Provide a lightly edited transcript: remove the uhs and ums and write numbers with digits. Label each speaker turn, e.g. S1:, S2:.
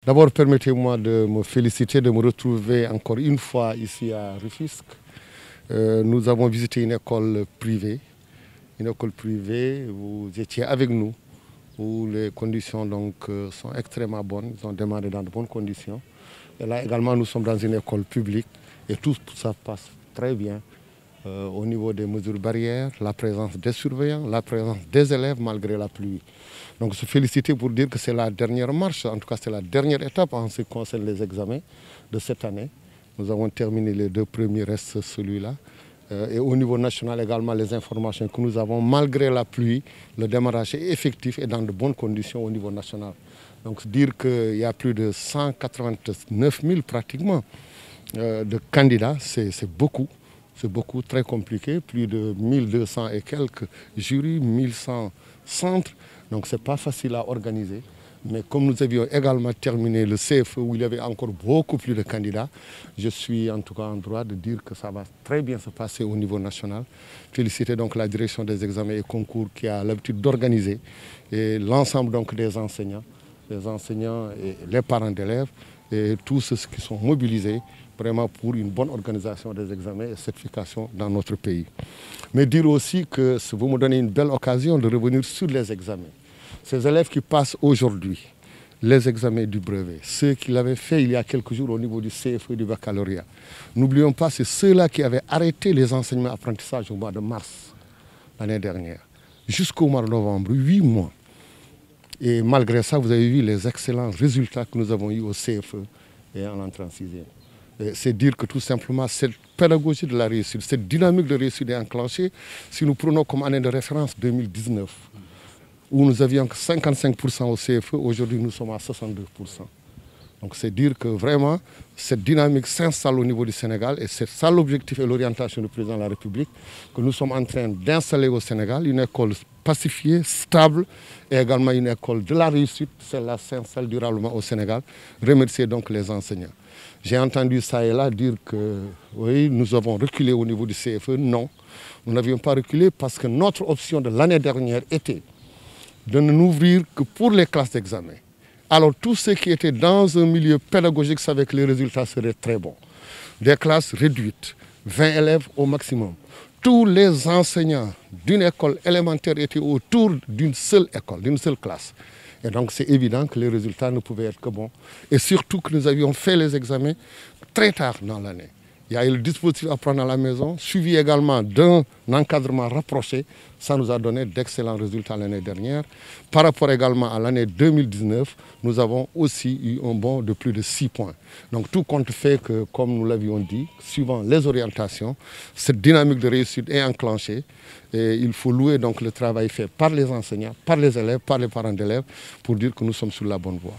S1: D'abord, permettez-moi de me féliciter de me retrouver encore une fois ici à Rufisque. Nous avons visité une école privée. Une école privée, vous étiez avec nous, où les conditions sont extrêmement bonnes. Ils ont démarré dans de bonnes conditions. Et là également, nous sommes dans une école publique et tout ça passe très bien. Au niveau des mesures barrières, la présence des surveillants, la présence des élèves malgré la pluie. Donc se féliciter pour dire que c'est la dernière marche, en tout cas c'est la dernière étape en ce qui concerne les examens de cette année. Nous avons terminé les deux premiers, reste celui-là. Et au niveau national également, les informations que nous avons, malgré la pluie, le démarrage est effectif et dans de bonnes conditions au niveau national. Donc dire qu'il y a plus de 189 000 pratiquement de candidats, c'est beaucoup. C'est beaucoup, très compliqué, plus de 1200 et quelques jurys, 1100 centres, donc ce n'est pas facile à organiser. Mais comme nous avions également terminé le CFE où il y avait encore beaucoup plus de candidats, je suis en tout cas en droit de dire que ça va très bien se passer au niveau national. Féliciter donc la direction des examens et concours qui a l'habitude d'organiser et l'ensemble donc des enseignants et les parents d'élèves et tous ceux qui sont mobilisés vraiment pour une bonne organisation des examens et certification dans notre pays. Mais dire aussi que vous me donnez une belle occasion de revenir sur les examens. Ces élèves qui passent aujourd'hui les examens du brevet, ceux qui l'avaient fait il y a quelques jours au niveau du CFE et du baccalauréat, n'oublions pas, c'est ceux-là qui avaient arrêté les enseignements apprentissages au mois de mars l'année dernière, jusqu'au mois de novembre, 8 mois. Et malgré ça, vous avez vu les excellents résultats que nous avons eus au CFE et en entrée en 6e. C'est dire que tout simplement cette pédagogie de la réussite, cette dynamique de réussite est enclenchée. Si nous prenons comme année de référence 2019, où nous avions 55% au CFE, aujourd'hui nous sommes à 62%. Donc c'est dire que vraiment cette dynamique s'installe au niveau du Sénégal et c'est ça l'objectif et l'orientation du président de la République que nous sommes en train d'installer au Sénégal, une école pacifiée, stable et également une école de la réussite. Celle-là s'installe durablement au Sénégal. Remercier donc les enseignants. J'ai entendu ça et là dire que oui, nous avons reculé au niveau du CFE. Non, nous n'avions pas reculé parce que notre option de l'année dernière était de ne n'ouvrir que pour les classes d'examen. Alors tous ceux qui étaient dans un milieu pédagogique savaient que les résultats seraient très bons. Des classes réduites, 20 élèves au maximum. Tous les enseignants d'une école élémentaire étaient autour d'une seule école, d'une seule classe. Et donc c'est évident que les résultats ne pouvaient être que bons. Et surtout que nous avions fait les examens très tard dans l'année. Il y a eu le dispositif à prendre à la maison, suivi également d'un encadrement rapproché. Ça nous a donné d'excellents résultats l'année dernière. Par rapport également à l'année 2019, nous avons aussi eu un bond de plus de 6 points. Donc tout compte fait que, comme nous l'avions dit, suivant les orientations, cette dynamique de réussite est enclenchée. Et il faut louer donc le travail fait par les enseignants, par les élèves, par les parents d'élèves, pour dire que nous sommes sur la bonne voie.